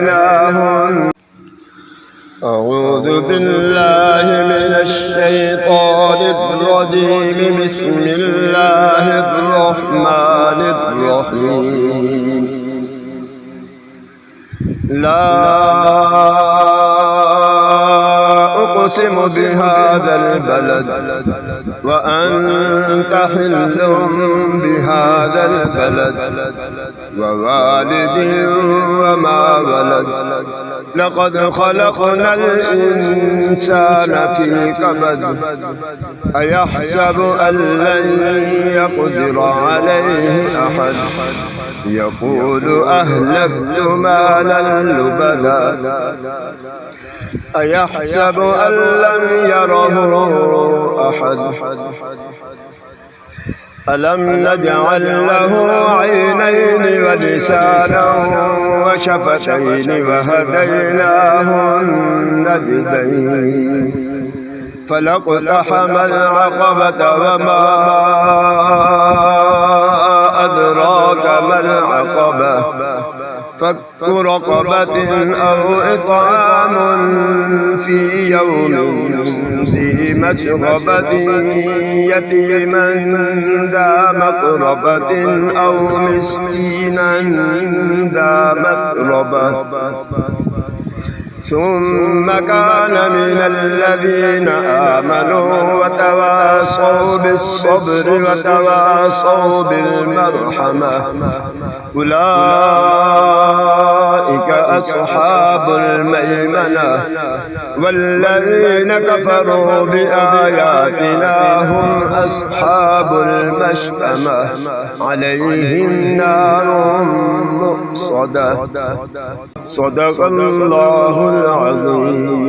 وهديناهم. أعوذ بالله من الشيطان الرجيم. بسم الله الرحمن الرحيم. لا أقسم بهذا البلد وأنت حل بهذا البلد ووالد وما ولد. لقد خلقنا الإنسان في كبد. أيحسب أن لن يقدر عليه أحد. يقول أهلكت مالا لبدا. أيحسب أن لم يره أحد. ألم نجعل له عينين ولسانا وشفتين وهديناه النجدين. فلاقتحم العقبة وما أدراك ما العقبة. فك رقبة أو إطعام في يوم ذي مسغبة يتيما ذا مقربة أو مسكينا ذا متربة. ثم كان من الذين آمنوا وتواصوا بالصبر وتواصوا بالمرحمة. أولئك أصحاب الميمنة. والذين كفروا بآياتنا هم أصحاب المشأمة. عليهم نار مؤصدة. صدق الله العظيم.